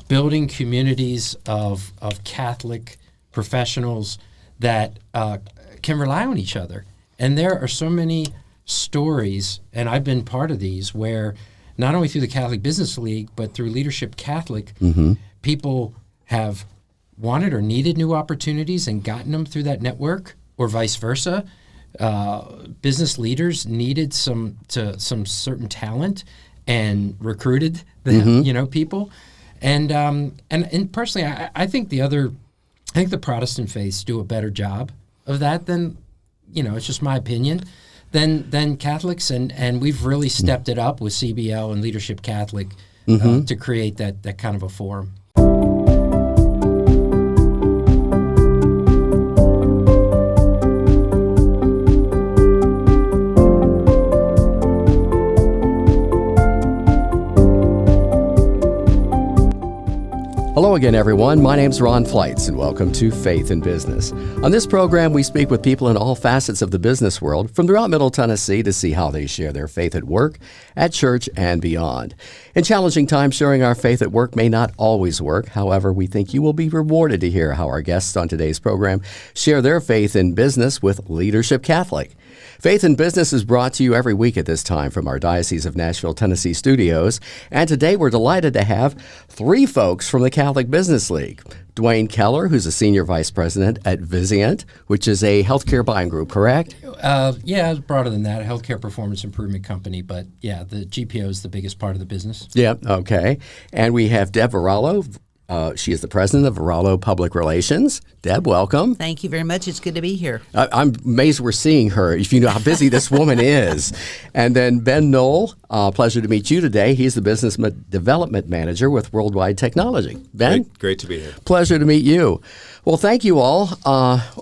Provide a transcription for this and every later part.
building communities of Catholic professionals that can rely on each other. And there are so many stories, and I've been part of these, where not only through the Catholic Business League, but through Leadership Catholic, people have wanted or needed new opportunities and gotten them through that network, or vice versa. Business leaders needed some certain talent and recruited the people. And personally, I think the Protestant faiths do a better job of that than, it's just my opinion, than Catholics, and we've really stepped it up with CBL and Leadership Catholic to create that kind of a forum. Hello again, everyone. My name's Ron Flietz, and welcome to Faith in Business. On this program, we speak with people in all facets of the business world from throughout Middle Tennessee to see how they share their faith at work, at church, and beyond. In challenging times, sharing our faith at work may not always work. However, we think you will be rewarded to hear how our guests on today's program share their faith in business with Leadership Catholic. Faith in Business is brought to you every week at this time from our Diocese of Nashville, Tennessee studios. And today we're delighted to have three folks from the Catholic Business League. Dwayne Keller, who's a Senior Vice President at Vizient, which is a healthcare buying group, correct? Yeah, it's broader than that, a healthcare performance improvement company. But yeah, the GPO is the biggest part of the business. Yeah, okay. And we have Deb Varallo. She is the president of Varallo Public Relations. Deb, welcome. Thank you very much. It's good to be here. I'm amazed we're seeing her, if you know how busy this woman is. And then Ben Noll, pleasure to meet you today. He's the Business Development Manager with Worldwide Technology. Ben? Great to be here. Pleasure to meet you. Well, thank you all.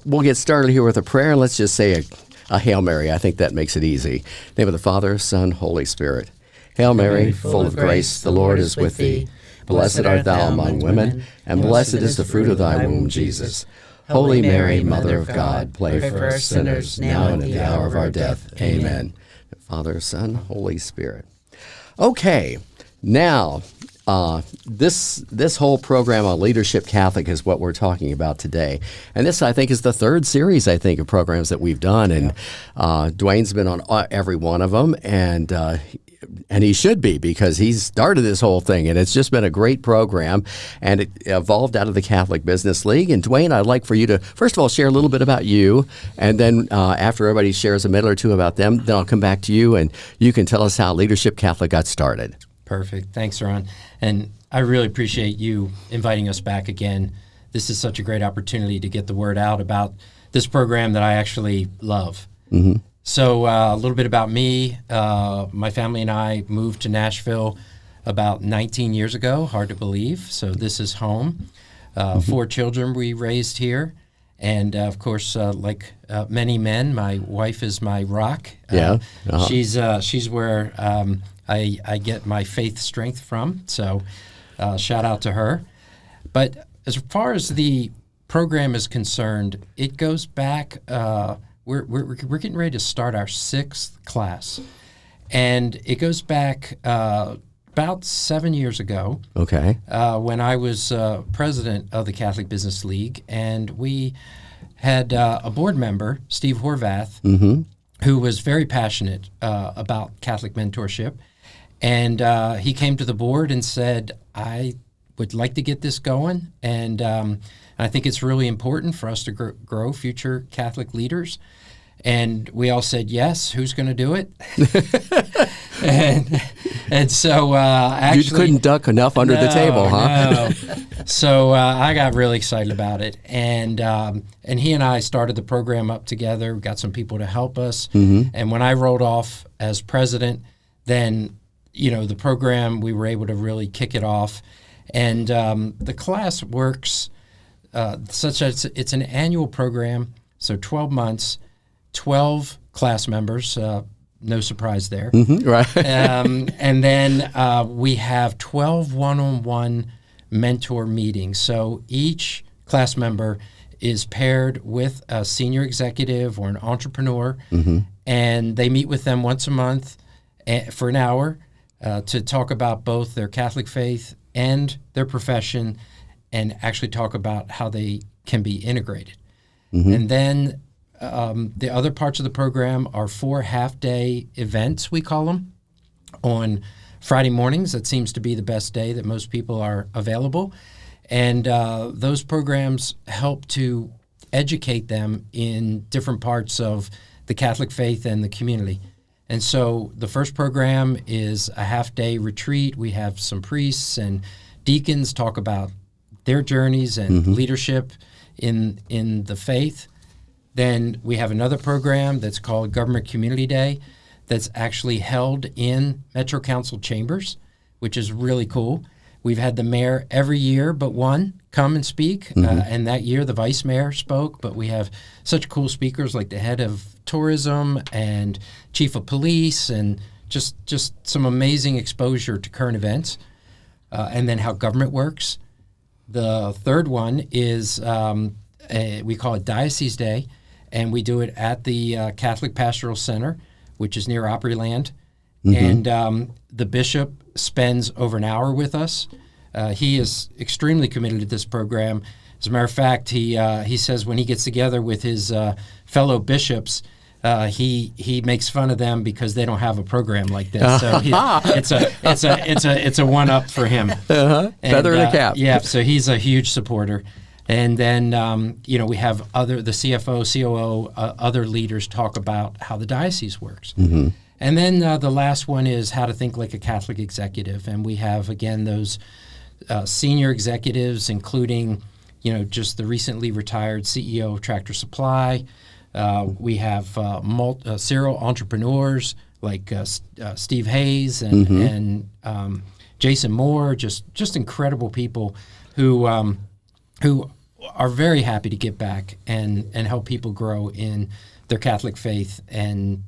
We'll get started here with a prayer, and let's just say a Hail Mary. I think that makes it easy. In the name of the Father, Son, Holy Spirit. Hail Mary, full of grace, the Lord is with thee. Blessed art thou among women, and blessed is the fruit of thy womb, Jesus. Holy Mary, Mother of God, pray for us sinners, now and at the hour of our death. Amen. Father, Son, Holy Spirit. Okay, now, this whole program on Leadership Catholic is what we're talking about today. And this, I think, is the third series, of programs that we've done. And Dwayne's been on every one of them, and he should be, because he started this whole thing, and it's just been a great program, and it evolved out of the Catholic Business League. And Dwayne, I'd like for you to, first of all, share a little bit about you, and then after everybody shares a minute or two about them, then I'll come back to you, and you can tell us how Leadership Catholic got started. Perfect. Thanks, Ron. And I really appreciate you inviting us back again. This is such a great opportunity to get the word out about this program that I actually love. Mm-hmm. So a little bit about me. My family and I moved to Nashville about 19 years ago, hard to believe. So this is home. 4 children we raised here. And, of course, like many men, my wife is my rock. She's where I get my faith strength from. So shout out to her. But as far as the program is concerned, it goes back We're getting ready to start our 6th class, and it goes back about 7 years ago. Okay. When I was president of the Catholic Business League, and we had a board member, Steve Horvath, who was very passionate about Catholic mentorship, and he came to the board and said, "I would like to get this going, and I think it's really important for us to grow future Catholic leaders." And we all said, yes, who's going to do it? and so actually... You couldn't duck enough under the table, huh? No. So I got really excited about it. And he and I started the program up together. We got some people to help us. Mm-hmm. And when I rolled off as president, then, the program, we were able to really kick it off. And the class works such as it's an annual program, so 12 months, 12 class members, no surprise there. Mm-hmm, right. And then we have 12 one-on-one mentor meetings. So each class member is paired with a senior executive or an entrepreneur, and they meet with them once a month for an hour to talk about both their Catholic faith and their profession and actually talk about how they can be integrated. And then the other parts of the program are 4 half-day events, we call them, on Friday mornings. That seems to be the best day that most people are available. And those programs help to educate them in different parts of the Catholic faith and the community. And so the first program is a half-day retreat. We have some priests and deacons talk about their journeys and leadership in the faith. Then we have another program that's called Government Community Day that's actually held in Metro Council chambers, which is really cool. We've had the mayor every year but one come and speak, and that year the vice mayor spoke, but we have such cool speakers like the head of tourism and chief of police, and just some amazing exposure to current events, and then how government works. The third one is we call it Diocese Day, and we do it at the Catholic Pastoral Center, which is near Opryland. And the bishop spends over an hour with us. He is extremely committed to this program. As a matter of fact, he says when he gets together with his fellow bishops, he makes fun of them because they don't have a program like this. So it's a one up for him. Feather in the cap. Yeah, so he's a huge supporter. And then we have the CFO, COO, other leaders talk about how the diocese works. And then the last one is how to think like a Catholic executive. And we have, again, those senior executives, including, just the recently retired CEO of Tractor Supply. We have serial entrepreneurs like Steve Hayes and Jason Moore, just incredible people who are very happy to get back and help people grow in their Catholic faith and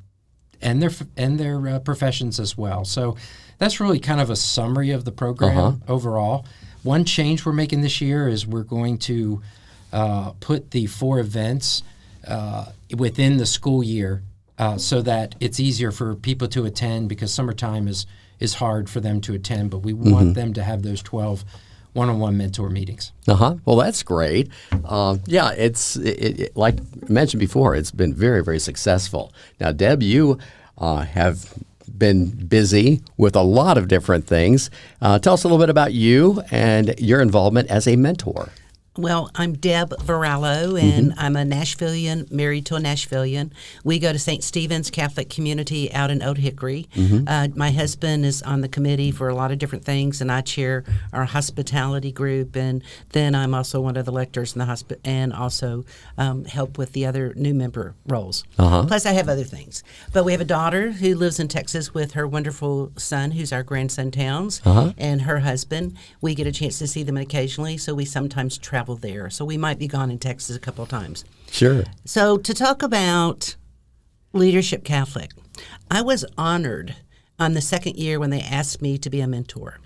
their professions as well. So that's really kind of a summary of the program overall. One change we're making this year is we're going to put the 4 events within the school year so that it's easier for people to attend, because summertime is hard for them to attend, but we want them to have those 12 one-on-one mentor meetings. Well, that's great. It's like I mentioned before, it's been very, very successful. Now, Deb, you have been busy with a lot of different things. Tell us a little bit about you and your involvement as a mentor. Well, I'm Deb Varallo, and I'm a Nashvilleian, married to a Nashvilleian. We go to St. Stephen's Catholic Community out in Old Hickory. My husband is on the committee for a lot of different things, and I chair our hospitality group, and then I'm also one of the lectors in the and also help with the other new member roles. Plus, I have other things. But we have a daughter who lives in Texas with her wonderful son, who's our grandson Towns, and her husband. We get a chance to see them occasionally, so we sometimes travel there. So we might be gone in Texas a couple of times. Sure. So to talk about Leadership Catholic, I was honored on the second year when they asked me to be a mentor,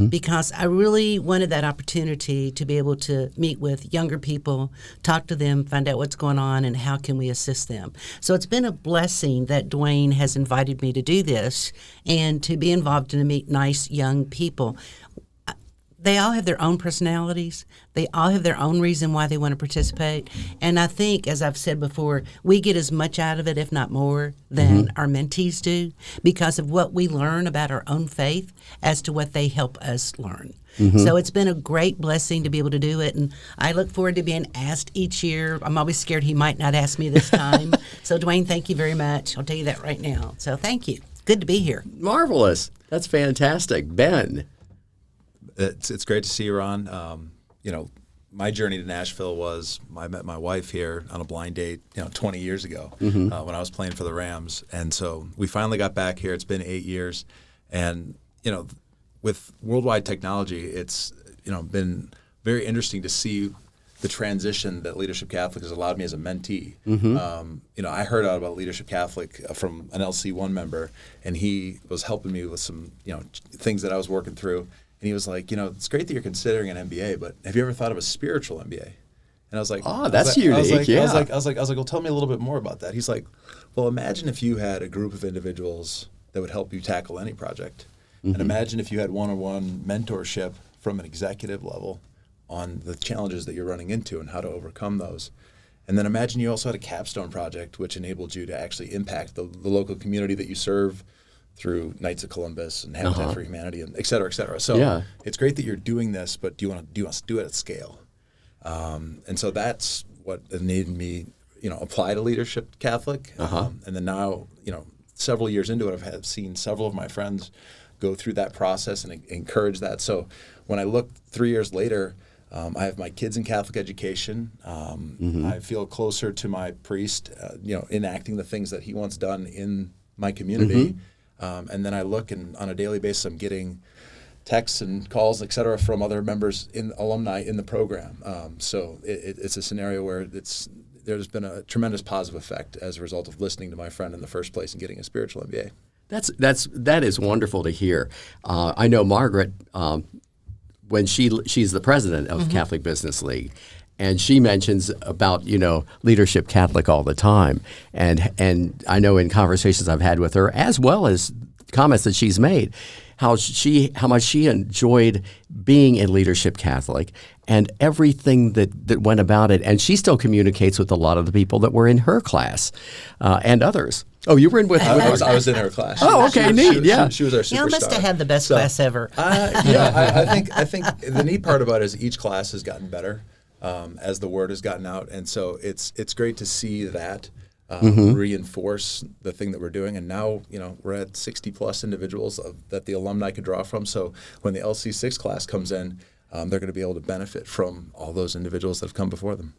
because I really wanted that opportunity to be able to meet with younger people, talk to them, find out what's going on, and how can we assist them. So it's been a blessing that Dwayne has invited me to do this and to be involved and to meet nice young people. They all have their own personalities. They all have their own reason why they want to participate. And I think, as I've said before, we get as much out of it, if not more, than our mentees do, because of what we learn about our own faith as to what they help us learn. So it's been a great blessing to be able to do it, and I look forward to being asked each year. I'm always scared he might not ask me this time. So, Dwayne, thank you very much. I'll tell you that right now. So thank you. Good to be here. Marvelous. That's fantastic. Ben. It's great to see you, Ron. My journey to Nashville was I met my wife here on a blind date, 20 years ago when I was playing for the Rams, and so we finally got back here. It's been 8 years, and with worldwide technology, it's been very interesting to see the transition that Leadership Catholic has allowed me as a mentee. I heard out about Leadership Catholic from an LC1 member, and he was helping me with some things that I was working through. And he was like, it's great that you're considering an MBA, but have you ever thought of a spiritual MBA? And I was like, that's unique. I was like, well, tell me a little bit more about that. He's like, well, imagine if you had a group of individuals that would help you tackle any project. And imagine if you had one-on-one mentorship from an executive level on the challenges that you're running into and how to overcome those. And then imagine you also had a capstone project which enabled you to actually impact the local community that you serve through Knights of Columbus and Habitat for Humanity, and et cetera, et cetera. So it's great that you're doing this, but do you want to do it at scale? And so that's what made me, apply to Leadership Catholic. And then now, several years into it, I've seen several of my friends go through that process and encourage that. So when I look 3 years later, I have my kids in Catholic education. I feel closer to my priest, enacting the things that he wants done in my community. And then I look, and on a daily basis, I'm getting texts and calls, et cetera, from other members alumni in the program. So it's a scenario where there's been a tremendous positive effect as a result of listening to my friend in the first place and getting a spiritual MBA. That is wonderful to hear. I know Margaret, when she's the president of Catholic Business League, and she mentions about Leadership Catholic all the time, and I know in conversations I've had with her, as well as comments that she's made, how much she enjoyed being in Leadership Catholic and everything that went about it. And she still communicates with a lot of the people that were in her class and others. Oh, you were in with her? I was in her class. Oh, okay, neat. She was our superstar. You must have had the best class ever. I think the neat part about it is each class has gotten better as the word has gotten out, and so it's great to see that reinforce the thing that we're doing. And now we're at 60 plus individuals that the alumni could draw from. So when the LC6 class comes in, they're going to be able to benefit from all those individuals that have come before them.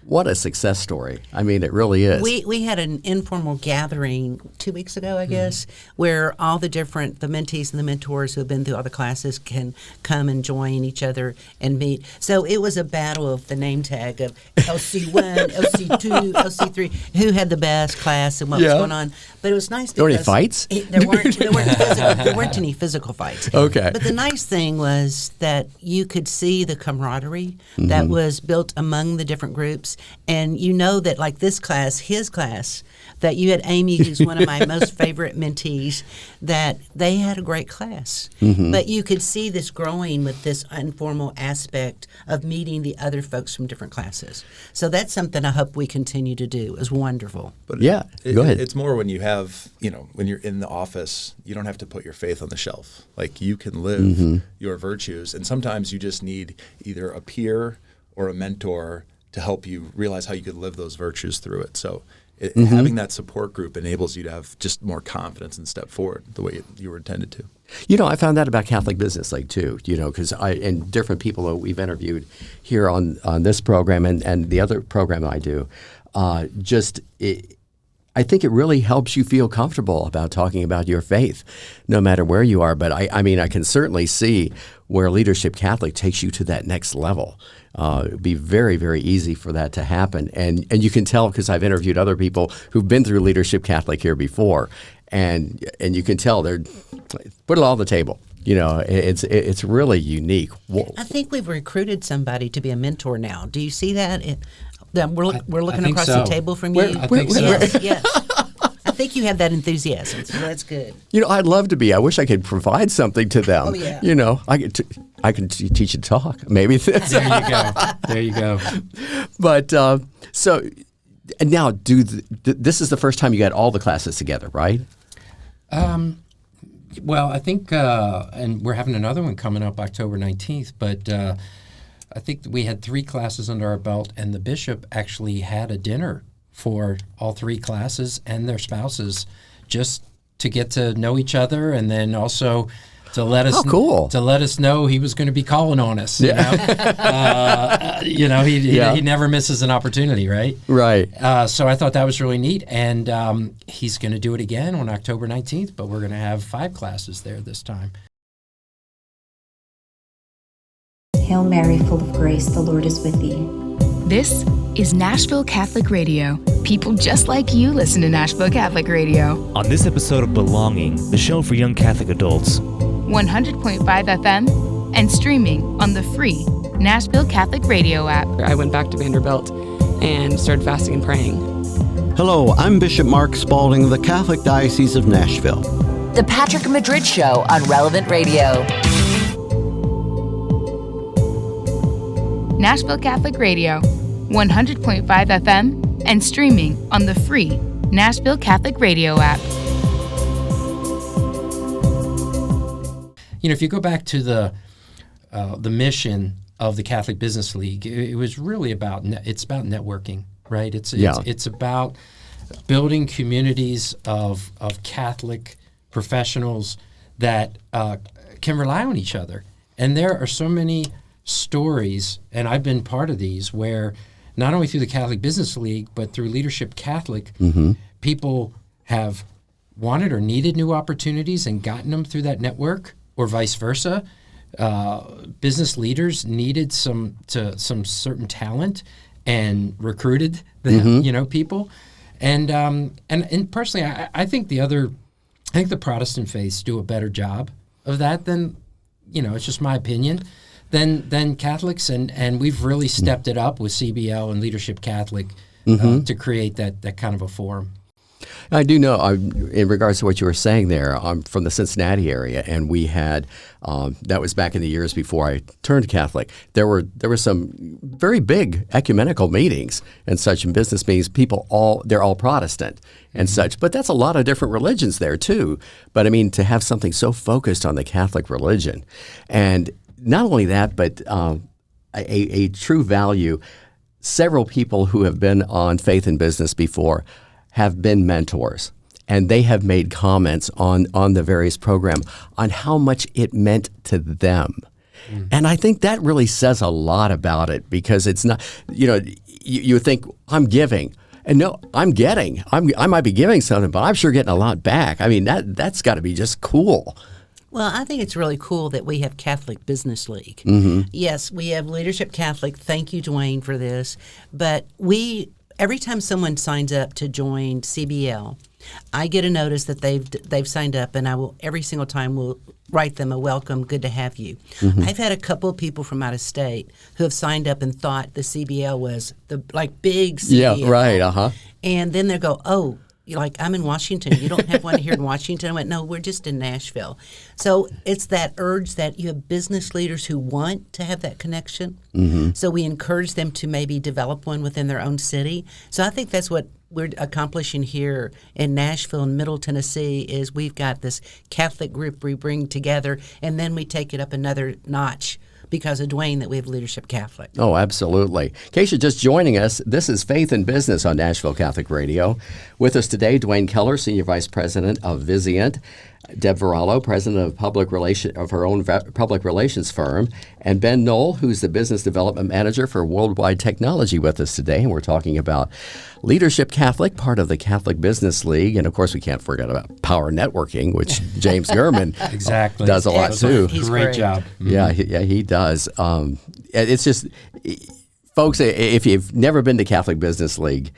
What a success story. I mean, it really is. We had an informal gathering 2 weeks ago, I guess, where all the mentees and the mentors who have been through all the classes can come and join each other and meet. So it was a battle of the name tag of LC1, LC2, LC3, who had the best class and what was going on. But it was nice because... There were any fights? There weren't any physical fights. Okay. But the nice thing was that you could see the camaraderie that was built among the different groups. And that like this class, his class, that you had Amy, who's one of my most favorite mentees, that they had a great class. But you could see this growing with this informal aspect of meeting the other folks from different classes. So that's something I hope we continue to do. It was wonderful. But go ahead. It's more when you have, when you're in the office, you don't have to put your faith on the shelf. Like you can live your virtues. And sometimes you just need either a peer or a mentor to help you realize how you could live those virtues through it. So having that support group enables you to have just more confidence and step forward the way you were intended to. I found that about Catholic Business League too, because and different people that we've interviewed here on this program and the other program I do, I think it really helps you feel comfortable about talking about your faith, no matter where you are. But I mean, I can certainly see where Leadership Catholic takes you to that next level. It'd be very, very easy for that to happen. And you can tell because I've interviewed other people who've been through Leadership Catholic here before, and you can tell they're put it all on the table. It's really unique. I think we've recruited somebody to be a mentor now. Do you see that? We're looking across the table from you. I think so. Yes. I think you have that enthusiasm, so that's good. I'd love to be. I wish I could provide something to them. Oh, yeah. I can teach you to talk. Maybe. There you go. But so now, this is the first time you got all the classes together, right? Well, I think, and we're having another one coming up October 19th, but I think we had 3 classes under our belt, and the bishop actually had a dinner for all 3 classes and their spouses just to get to know each other, and then also to let us know he was going to be calling on us. He never misses an opportunity, right? Right. So I thought that was really neat, and he's going to do it again on October 19th, but we're going to have 5 classes there this time. Hail Mary, full of grace, the Lord is with thee. This is Nashville Catholic Radio. People just like you listen to Nashville Catholic Radio. On this episode of Belonging, the show for young Catholic adults. 100.5 FM and streaming on the free Nashville Catholic Radio app. I went back to Vanderbilt and started fasting and praying. Hello, I'm Bishop Mark Spalding of the Catholic Diocese of Nashville. The Patrick Madrid Show on Relevant Radio. Nashville Catholic Radio, 100.5 FM, and streaming on the free Nashville Catholic Radio app. If you go back to the mission of the Catholic Business League, it was really about it's about networking, right? It's about building communities of Catholic professionals that can rely on each other. And there are so many stories, and I've been part of these, where not only through the Catholic Business League, but through Leadership Catholic, people have wanted or needed new opportunities and gotten them through that network, or vice versa. Business leaders needed some certain talent and recruited them, people. And personally, I think the Protestant faiths do a better job of that than, it's just my opinion, than Catholics, and we've really stepped it up with CBL and Leadership Catholic to create that kind of a forum. I do know, in regards to what you were saying there, I'm from the Cincinnati area, and we had, that was back in the years before I turned Catholic, there were some very big ecumenical meetings and such, and business meetings, they're all Protestant and such, but that's a lot of different religions there too. But I mean, to have something so focused on the Catholic religion, and not only that, but a true value, several people who have been on Faith and Business before have been mentors, and they have made comments on the various program on how much it meant to them. And I think that really says a lot about it, because it's not, you think, I'm giving. And no, I'm getting. I might be giving something, but I'm sure getting a lot back. I mean, that's got to be just cool. Well, I think it's really cool that we have Catholic Business League. Yes, we have Leadership Catholic. Thank you, Dwayne, for this. But every time someone signs up to join CBL, I get a notice that they've signed up, and I will every single time will write them a welcome, good to have you. I've had a couple of people from out of state who have signed up and thought the CBL was the big CBL. Yeah, right, And then they go, oh, I'm in Washington. You don't have one here in Washington? I went, no, we're just in Nashville. So it's that urge that you have business leaders who want to have that connection. So we encourage them to maybe develop one within their own city. So I think that's what we're accomplishing here in Nashville and Middle Tennessee, is we've got this Catholic group we bring together, and then we take it up another notch because of Dwayne, that we have Leadership Catholic. Oh, absolutely. In case you're just joining us, this is Faith and Business on Nashville Catholic Radio. With us today, Dwayne Keller, Senior Vice President of Vizient, Deb Varallo, President of her own public relations firm, and Ben Noll, who's the Business Development Manager for Worldwide Technology, with us today. And we're talking about Leadership Catholic, part of the Catholic Business League. And, of course, we can't forget about Power Networking, which James Gurman does a lot, too. He's great job. Yeah, he does. It's just, folks, if you've never been to Catholic Business League,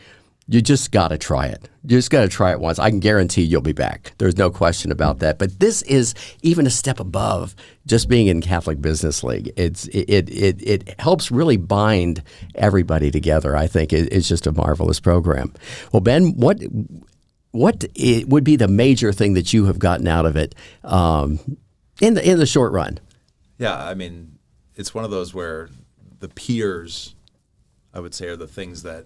you just got to try it. You just got to try it once. I can guarantee you'll be back. There's no question about that. But this is even a step above just being in Catholic Business League. It helps really bind everybody together. I think it's just a marvelous program. Well, Ben, what would be the major thing that you have gotten out of it in the short run? Yeah, I mean, it's one of those where the peers, I would say, are the things that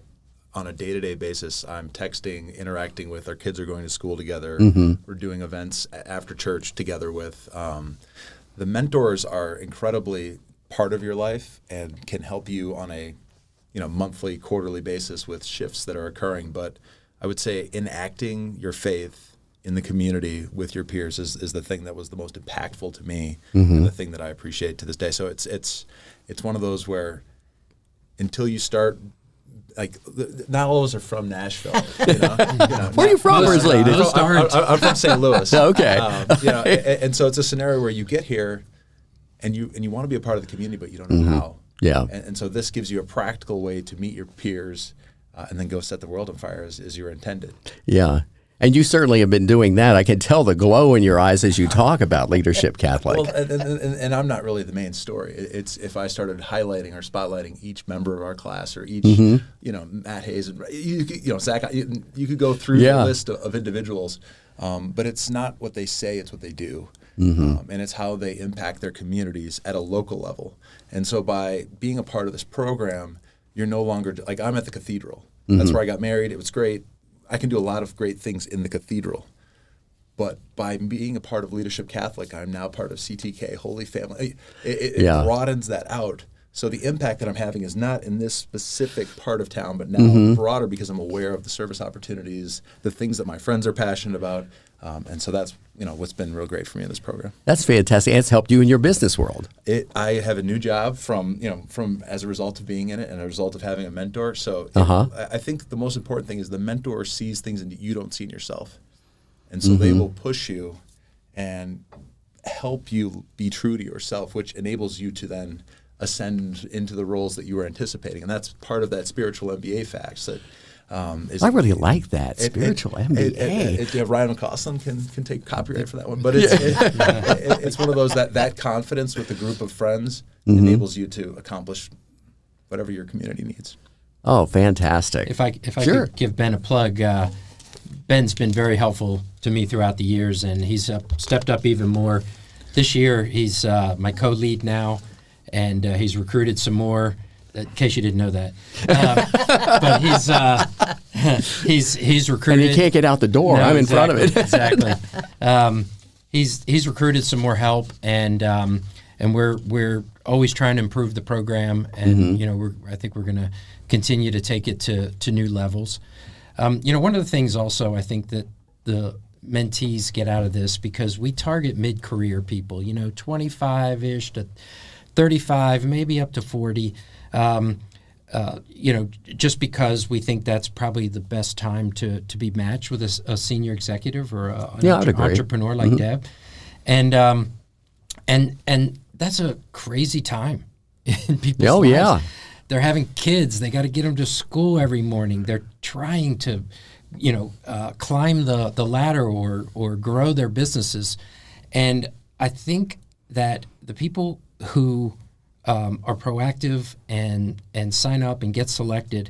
on a day-to-day basis I'm texting, interacting with. Our kids are going to school together. We're doing events after church together with. The mentors are incredibly part of your life and can help you on a monthly, quarterly basis with shifts that are occurring. But I would say enacting your faith in the community with your peers is the thing that was the most impactful to me, and the thing that I appreciate to this day. So it's one of those where until you start, like, not all of us are from Nashville. Where are you from originally? I'm from St. Louis. Okay. And so it's a scenario where you get here, and you want to be a part of the community, but you don't know how. Yeah. And so this gives you a practical way to meet your peers, and then go set the world on fire as you were intended. Yeah. And you certainly have been doing that. I can tell the glow in your eyes as you talk about Leadership Catholic. Well, and I'm not really the main story. It's if I started highlighting or spotlighting each member of our class, or each, Matt Hayes, and Zach, you could go through the list of individuals, but it's not what they say, it's what they do. and it's how they impact their communities at a local level. And so by being a part of this program, you're no longer, like I'm at the cathedral. That's where I got married. It was great. I can do a lot of great things in the cathedral. But by being a part of Leadership Catholic, I'm now part of CTK, Holy Family. It broadens that out. So the impact that I'm having is not in this specific part of town, but now broader because I'm aware of the service opportunities, the things that my friends are passionate about. And so that's what's been real great for me in this program. That's fantastic. And it's helped you in your business world. I have a new job from as a result of being in it and a result of having a mentor. So I think the most important thing is the mentor sees things that you don't see in yourself. And so they will push you and help you be true to yourself, which enables you to then ascend into the roles that you were anticipating. And that's part of that spiritual MBA fact. That I really like that, spiritual MBA. Ryan McCausland can take copyright for that one. But it's one of those that confidence with a group of friends enables you to accomplish whatever your community needs. Oh, fantastic. If I could give Ben a plug, Ben's been very helpful to me throughout the years, and he's stepped up even more. This year, he's my co-lead now, and he's recruited some more. In case you didn't know that, but he's recruited. And he can't get out the door. No, I'm in front of it. Exactly. He's recruited some more help, and we're always trying to improve the program, and I think we're going to continue to take it to new levels. One of the things also I think that the mentees get out of this, because we target mid-career people, 25-ish to 35, maybe up to 40, just because we think that's probably the best time to be matched with a senior executive or an entrepreneur like Deb. And that's a crazy time in people's lives. Yeah. They're having kids. They got to get them to school every morning. They're trying to, climb the ladder or grow their businesses. And I think that the people who are proactive and sign up and get selected,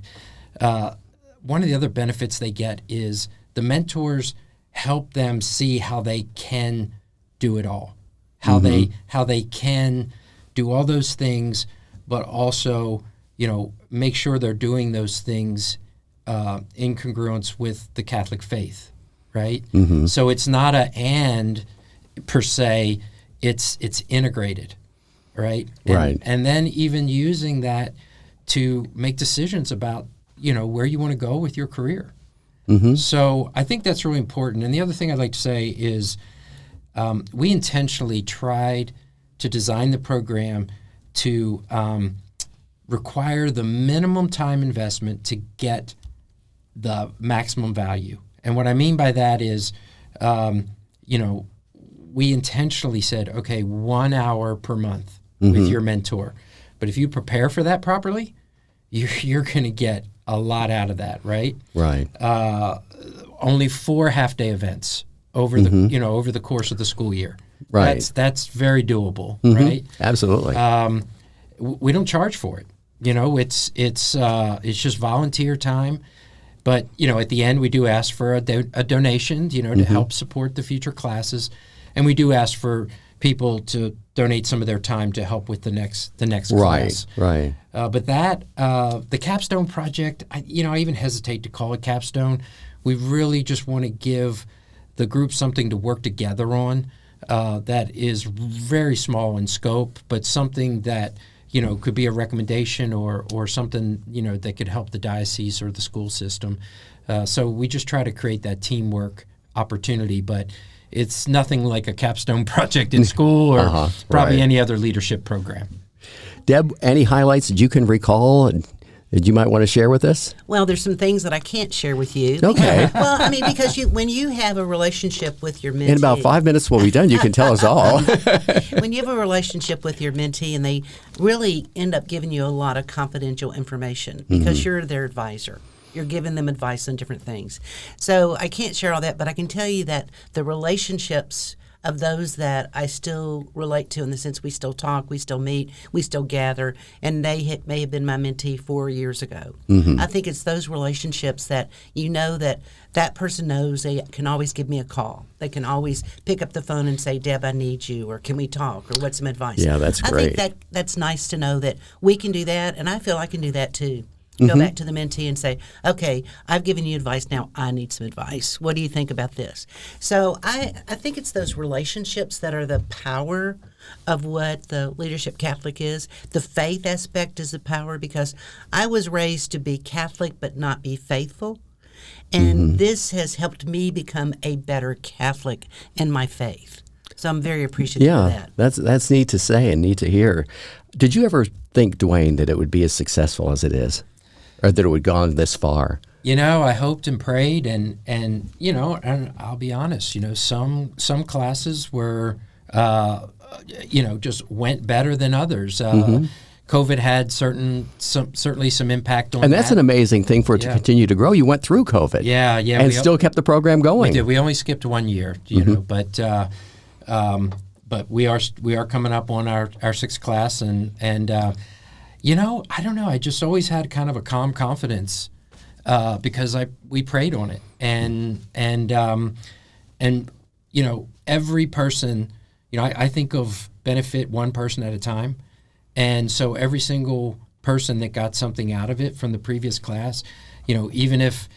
one of the other benefits they get is the mentors help them see how they can do it all, how they can do all those things, but also make sure they're doing those things in congruence with the Catholic faith, right? So it's not a and per se, it's integrated, right? And then even using that to make decisions about, where you want to go with your career. So I think that's really important. And the other thing I'd like to say is we intentionally tried to design the program to require the minimum time investment to get the maximum value. And what I mean by that is, we intentionally said, okay, 1 hour per month with your mentor. But if you prepare for that properly, you're going to get a lot out of that, right? Right. Only 4 half-day events over the over the course of the school year. Right. That's very doable, right? Absolutely. We don't charge for it. It's just volunteer time. But, at the end, we do ask for a donation, to help support the future classes. And we do ask for people to donate some of their time to help with the next class. Right. But that, the Capstone Project, I even hesitate to call it Capstone. We really just want to give the group something to work together on that is very small in scope, but something that could be a recommendation or something, that could help the diocese or the school system. So we just try to create that teamwork opportunity, but it's nothing like a capstone project in school or probably any other leadership program. Deb, any highlights that you can recall that you might want to share with us? Well, there's some things that I can't share with you. Okay. Well, because when you have a relationship with your mentee. In about 5 minutes we'll be done. You can tell us all. When you have a relationship with your mentee and they really end up giving you a lot of confidential information because you're their advisor. You're giving them advice on different things. So I can't share all that, but I can tell you that the relationships of those that I still relate to in the sense we still talk, we still meet, we still gather, and they may have been my mentee 4 years ago. I think it's those relationships that you know that person knows they can always give me a call. They can always pick up the phone and say, Deb, I need you, or can we talk, or what's some advice? Yeah, that's great. I think that's nice to know that we can do that, and I feel I can do that too. Go back to the mentee and say, okay, I've given you advice, now I need some advice. What do you think about this? So I think it's those relationships that are the power of what the Leadership Catholic is. The faith aspect is the power, because I was raised to be Catholic but not be faithful. And this has helped me become a better Catholic in my faith. So I'm very appreciative of that. That's neat to say and neat to hear. Did you ever think, Dwayne, that it would be as successful as it is? Or that it would have gone this far? I hoped and prayed, and and I'll be honest, some classes were, just went better than others. COVID had certainly some impact on that. And that's an amazing thing for it to continue to grow. You went through COVID. Yeah. And still kept the program going. We did. We only skipped 1 year, but we are coming up on our sixth class, and I don't know. I just always had kind of a calm confidence because we prayed on it, and every person, I think of benefit one person at a time, and so every single person that got something out of it from the previous class, even if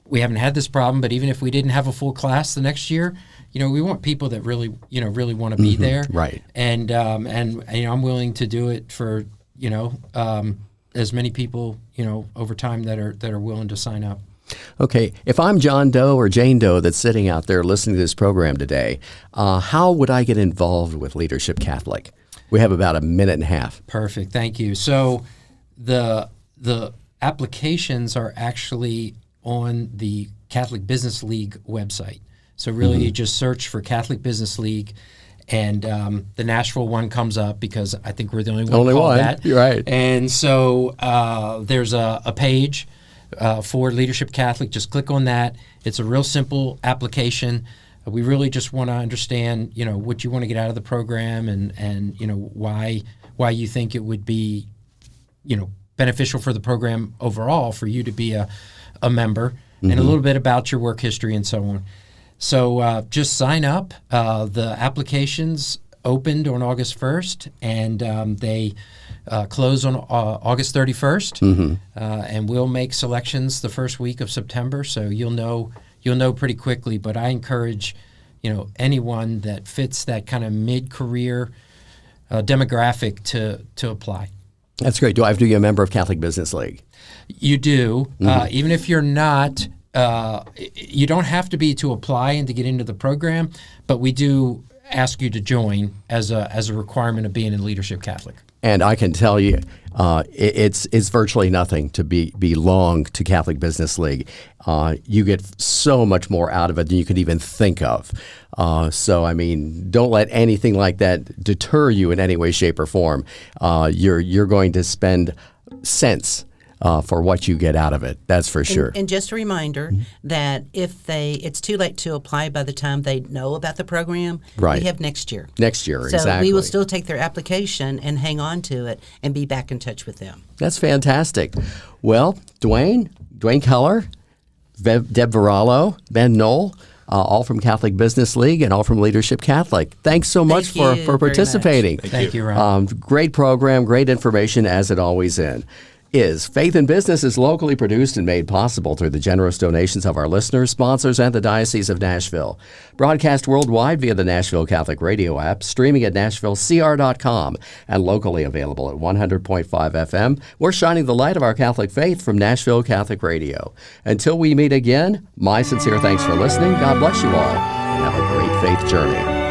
we haven't had this problem, but even if we didn't have a full class the next year, we want people that really want to be there, right? And I'm willing to do it for as many people over time that are willing to sign up. Okay, if I'm John Doe or Jane Doe that's sitting out there listening to this program today, how would I get involved with Leadership Catholic? We have about a minute and a half. Perfect, thank you. So the applications are actually on the Catholic Business League website. So really, you just search for Catholic Business League, and the Nashville one comes up because I think we're the only one called that. You're right. And so there's a page for Leadership Catholic. Just click on that. It's a real simple application. We really just want to understand, what you want to get out of the program, and why you think it would be, beneficial for the program overall for you to be a member, and a little bit about your work history and so on. So just sign up. The applications opened on August 1st, and they close on August 31st. And we'll make selections the first week of September, so you'll know pretty quickly. But I encourage anyone that fits that kind of mid-career demographic to apply. That's great. Do I have to be a member of Catholic Business League? You do. Even if you're not, you don't have to be to apply and to get into the program, but we do ask you to join as a requirement of being in Leadership Catholic. And I can tell you, it's virtually nothing to belong to Catholic Business League. You get so much more out of it than you could even think of. So, I mean, don't let anything like that deter you in any way, shape, or form. You're going to spend cents for what you get out of it. That's for sure. And just a reminder that it's too late to apply by the time they know about the program. Right. We have next year. Next year, so exactly. We will still take their application and hang on to it and be back in touch with them. That's fantastic. Well, Dwayne Keller, Deb Varallo, Ben Noll, all from Catholic Business League and all from Leadership Catholic. Thanks so much for participating. Thank you, Ron. Great program, great information as it always is. Faith in Business is locally produced and made possible through the generous donations of our listeners, sponsors, and the Diocese of Nashville. Broadcast worldwide via the Nashville Catholic Radio app, streaming at NashvilleCR.com, and locally available at 100.5 FM. We're shining the light of our Catholic faith from Nashville Catholic Radio. Until we meet again, my sincere thanks for listening. God bless you all, and have a great faith journey.